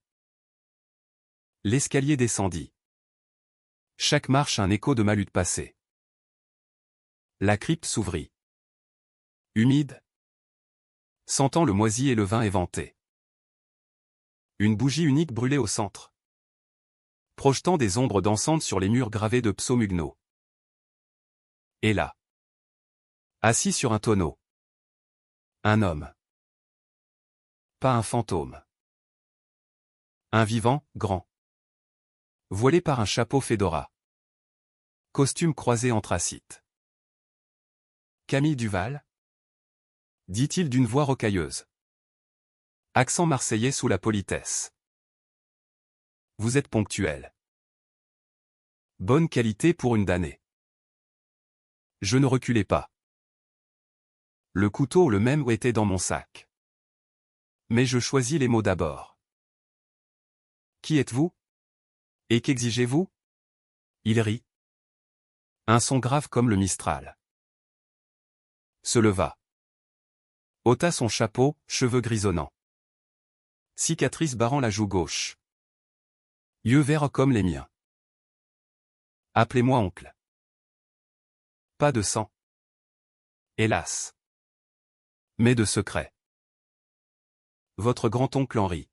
L'escalier descendit. Chaque marche un écho de ma lutte passée. La crypte s'ouvrit. Humide. Sentant le moisi et le vin éventé. Une bougie unique brûlait au centre. Projetant des ombres dansantes sur les murs gravés de psaumes huguenots. Et là. Assis sur un tonneau. Un homme. Pas un fantôme. Un vivant, grand. Voilé par un chapeau fedora. Costume croisé anthracite. Camille Duval? Dit-il d'une voix rocailleuse. Accent marseillais sous la politesse. Vous êtes ponctuel. Bonne qualité pour une damnée. Je ne reculais pas. Le couteau le même était dans mon sac. Mais je choisis les mots d'abord. Qui êtes-vous? Et qu'exigez-vous? Il rit. Un son grave comme le Mistral. Se leva. Ôta son chapeau, cheveux grisonnants. Cicatrice barrant la joue gauche. Yeux verts comme les miens. Appelez-moi oncle. Pas de sang. Hélas. Mais de secret. Votre grand-oncle Henri.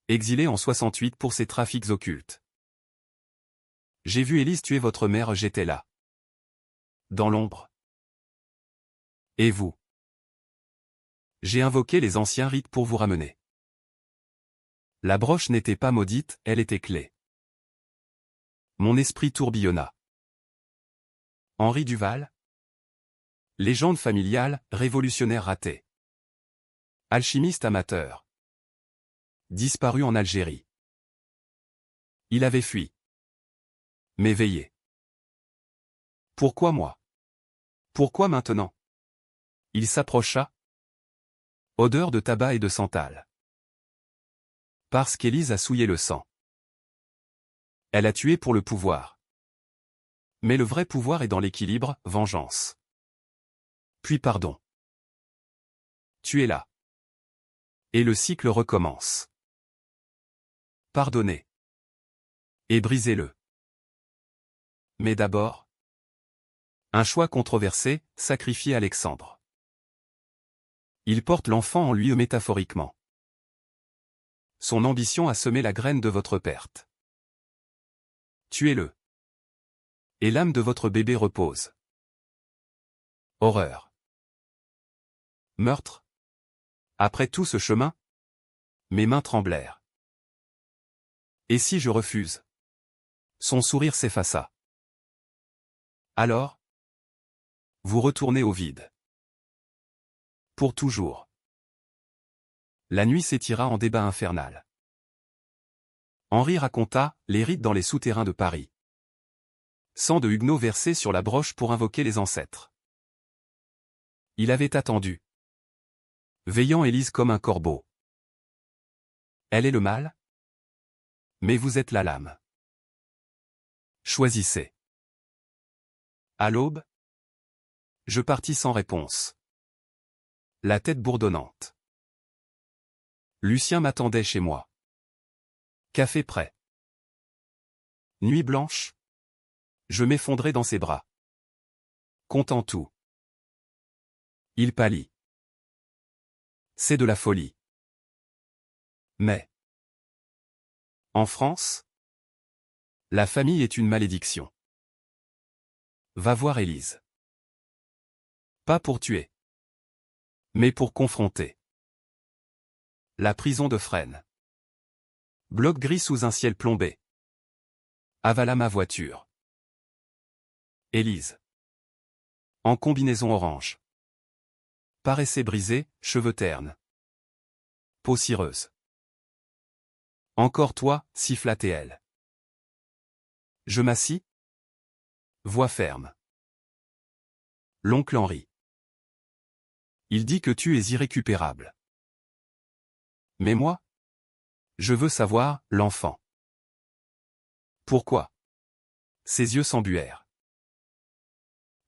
Exilé en 68 pour ses trafics occultes. J'ai vu Élise tuer votre mère, j'étais là. Dans l'ombre. Et vous? J'ai invoqué les anciens rites pour vous ramener. La broche n'était pas maudite, elle était clé. Mon esprit tourbillonna. Henri Duval? Légende familiale, révolutionnaire raté. Alchimiste amateur. Disparu en Algérie. Il avait fui. M'éveiller. Pourquoi moi? Pourquoi maintenant? Il s'approcha. Odeur de tabac et de santal. Parce qu'Élise a souillé le sang. Elle a tué pour le pouvoir. Mais le vrai pouvoir est dans l'équilibre, vengeance. Puis pardon. Tu es là. Et le cycle recommence. Pardonnez. Et brisez-le. Mais d'abord, un choix controversé, sacrifier Alexandre. Il porte l'enfant en lui métaphoriquement. Son ambition a semé la graine de votre perte. Tuez-le. Et l'âme de votre bébé repose. Horreur. Meurtre. Après tout ce chemin, mes mains tremblèrent. Et si je refuse? Son sourire s'effaça. Alors? Vous retournez au vide. Pour toujours. La nuit s'étira en débat infernal. Henri raconta les rites dans les souterrains de Paris. Sang de Huguenot versé sur la broche pour invoquer les ancêtres. Il avait attendu. Veillant Élise comme un corbeau. Elle est le mal? Mais vous êtes la lame. Choisissez. À l'aube? Je partis sans réponse. La tête bourdonnante. Lucien m'attendait chez moi. Café prêt. Nuit blanche. Je m'effondrai dans ses bras. Comptant tout. Il pâlit. C'est de la folie. Mais. En France? La famille est une malédiction. Va voir Élise. Pas pour tuer. Mais pour confronter. La prison de Fresnes. Bloc gris sous un ciel plombé. Avala ma voiture. Élise. En combinaison orange. Paraissait brisée, cheveux ternes. Peau cireuse. Encore toi, siffla-t-elle. Je m'assis. Voix ferme. L'oncle Henri. Il dit que tu es irrécupérable. Mais moi? Je veux savoir, l'enfant. Pourquoi? Ses yeux s'embuèrent.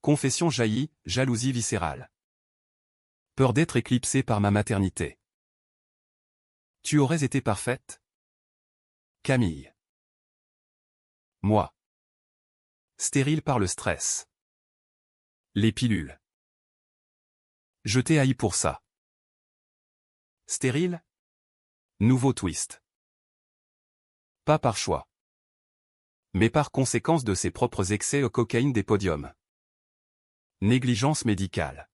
Confession jaillit, jalousie viscérale. Peur d'être éclipsée par ma maternité. Tu aurais été parfaite? Camille. Moi. Stérile par le stress. Les pilules. Je t'ai haï pour ça. Stérile? Nouveau twist. Pas par choix. Mais par conséquence de ses propres excès au cocaïne des podiums. Négligence médicale.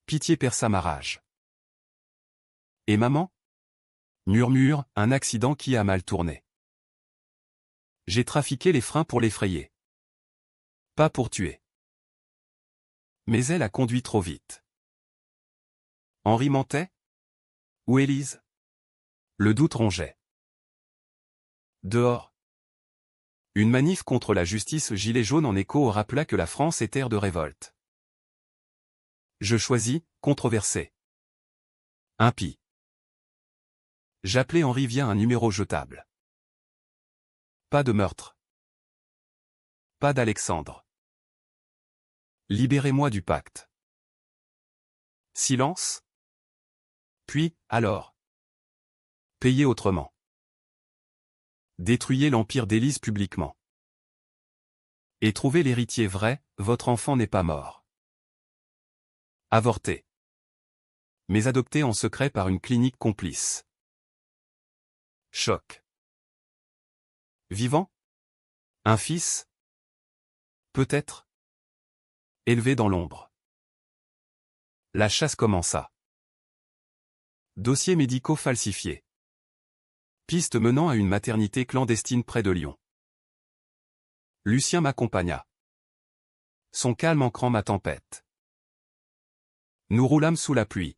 Pitié perça ma rage. Et maman? Murmure, un accident qui a mal tourné. J'ai trafiqué les freins pour l'effrayer. Pas pour tuer. Mais elle a conduit trop vite. Henri mentait? Ou Élise? Le doute rongeait. Dehors. Une manif contre la justice gilet jaune en écho rappela que la France est terre de révolte. Je choisis, controversé. Impie. J'appelais Henri via un numéro jetable. Pas de meurtre. Pas d'Alexandre. Libérez-moi du pacte. Silence. Puis, alors. Payez autrement. Détruisez l'empire d'Élise publiquement. Et trouvez l'héritier vrai, votre enfant n'est pas mort. Avorté. Mais adopté en secret par une clinique complice. Choc. Vivant? Un fils? Peut-être. Élevé dans l'ombre. La chasse commença. Dossiers médicaux falsifiés. Piste menant à une maternité clandestine près de Lyon. Lucien m'accompagna. Son calme ancrant ma tempête. Nous roulâmes sous la pluie.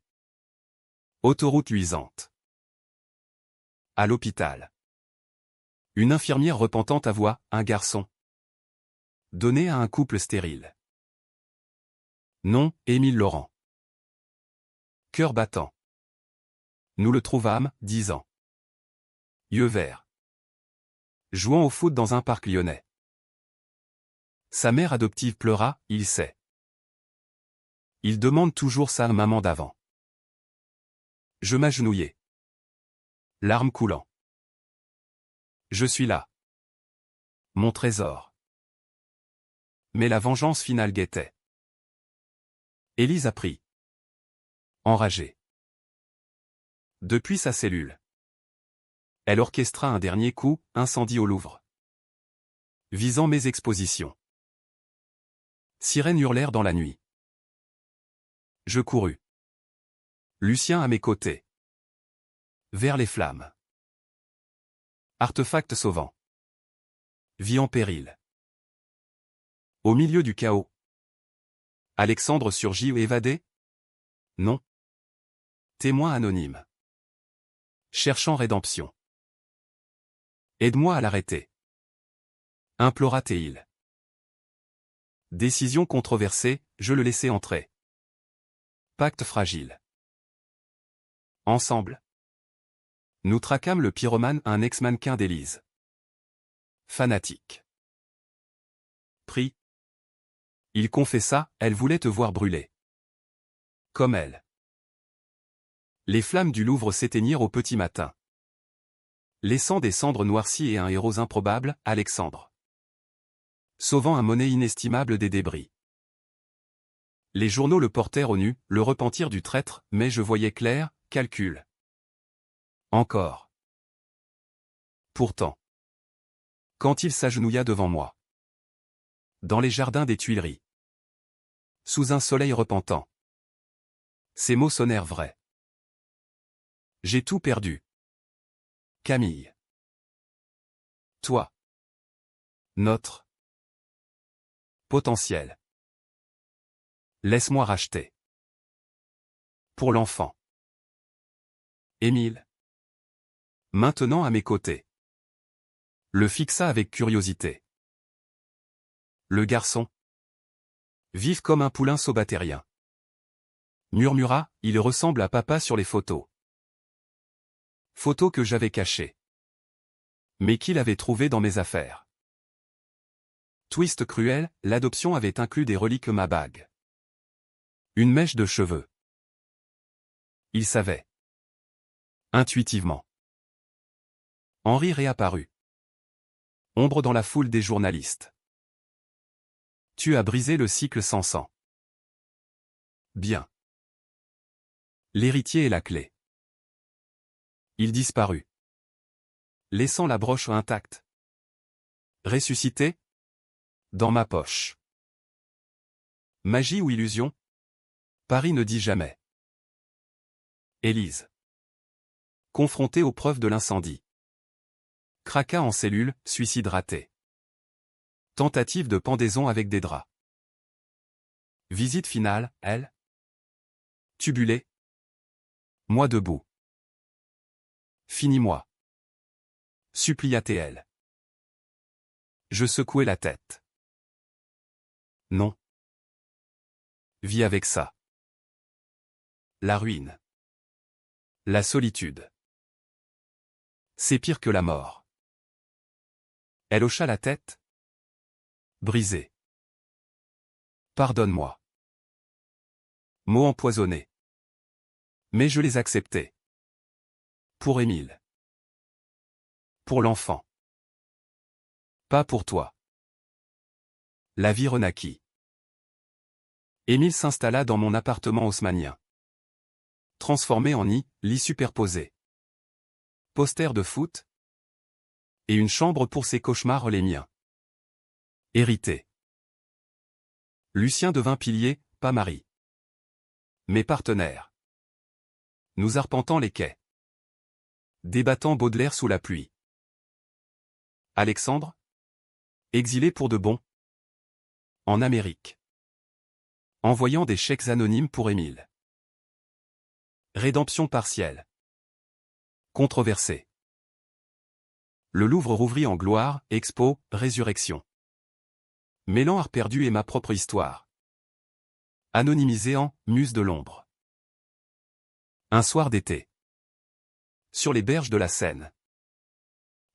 Autoroute luisante. À l'hôpital. Une infirmière repentante avoua, un garçon. Donné à un couple stérile. Nom, Émile Laurent. Cœur battant. Nous le trouvâmes, 10 ans. Yeux verts. Jouant au foot dans un parc lyonnais. Sa mère adoptive pleura, il sait. Il demande toujours sa maman d'avant. Je m'agenouillai. Larmes coulant. Je suis là. Mon trésor. Mais la vengeance finale guettait. Élise a pris. Enragée. Depuis sa cellule. Elle orchestra un dernier coup, incendie au Louvre. Visant mes expositions. Sirènes hurlèrent dans la nuit. Je courus. Lucien à mes côtés. Vers les flammes. Artefact sauvant. Vie en péril. Au milieu du chaos. Alexandre surgit évadé? Non. Témoin anonyme. Cherchant rédemption. Aide-moi à l'arrêter. Implora-t-il. Décision controversée, je le laissai entrer. Pacte fragile. Ensemble. Nous traquâmes le pyromane, un ex-mannequin d'Élise. Fanatique. Pris. Il confessa, elle voulait te voir brûler. Comme elle. Les flammes du Louvre s'éteignirent au petit matin. Laissant des cendres noircies et un héros improbable, Alexandre. Sauvant un monnaie inestimable des débris. Les journaux le portèrent au nu, le repentir du traître, mais je voyais clair, calcul. Encore. Pourtant. Quand il s'agenouilla devant moi. Dans les jardins des Tuileries. Sous un soleil repentant. Ces mots sonnèrent vrais. J'ai tout perdu. Camille. Toi. Notre. Potentiel. Laisse-moi racheter. Pour l'enfant. Émile. Maintenant à mes côtés. Le fixa avec curiosité. Le garçon. Vif comme un poulain saubatérien. Murmura, il ressemble à papa sur les photos. Photos que j'avais cachées. Mais qu'il avait trouvées dans mes affaires. Twist cruel, l'adoption avait inclus des reliques, ma bague. Une mèche de cheveux. Il savait. Intuitivement. Henri réapparut. Ombre dans la foule des journalistes. Tu as brisé le cycle sans sang. Bien. L'héritier est la clé. Il disparut. Laissant la broche intacte. Ressuscité? Dans ma poche. Magie ou illusion? Paris ne dit jamais. Élise. Confrontée aux preuves de l'incendie. Craqua en cellule, suicide raté. Tentative de pendaison avec des draps. Visite finale, elle. Tubulé. Moi debout. Finis-moi. Supplia-t-elle. Je secouai la tête. Non. Vis avec ça. La ruine. La solitude. C'est pire que la mort. Elle hocha la tête. Brisée. Pardonne-moi. Mots empoisonnés. Mais je les acceptais. Pour Émile. Pour l'enfant. Pas pour toi. La vie renaquit. Émile s'installa dans mon appartement haussmannien. Transformé en lit superposé. Poster de foot. Et une chambre pour ses cauchemars les miens. Hérité. Lucien devint pilier, pas mari. Mes partenaires. Nous arpentant les quais. Débattant Baudelaire sous la pluie. Alexandre. Exilé pour de bon. En Amérique. Envoyant des chèques anonymes pour Émile. Rédemption partielle. Controversée. Le Louvre rouvrit en gloire, expo, résurrection. Mêlant art perdu et ma propre histoire. Anonymisé en muse de l'ombre. Un soir d'été. Sur les berges de la Seine.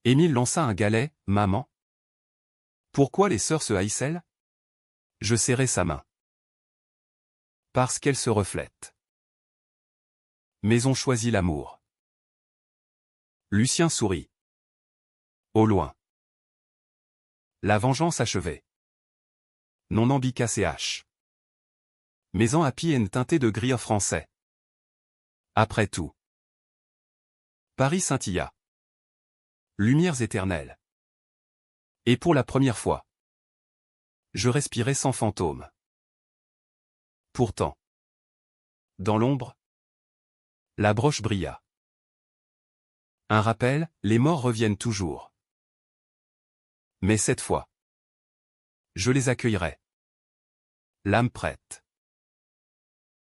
Émile lança un galet, maman. Pourquoi les sœurs se haïssent-elles? Je serrai sa main. Parce qu'elles se reflètent. Mais on choisit l'amour. Lucien sourit. Au loin. La vengeance achevée. Non ambica ch. Mais en happy end teinté de gris français. Après tout. Paris scintilla. Lumières éternelles. Et pour la première fois. Je respirais sans fantôme. Pourtant. Dans l'ombre. La broche brilla. Un rappel, les morts reviennent toujours. Mais cette fois. Je les accueillerai. L'âme prête.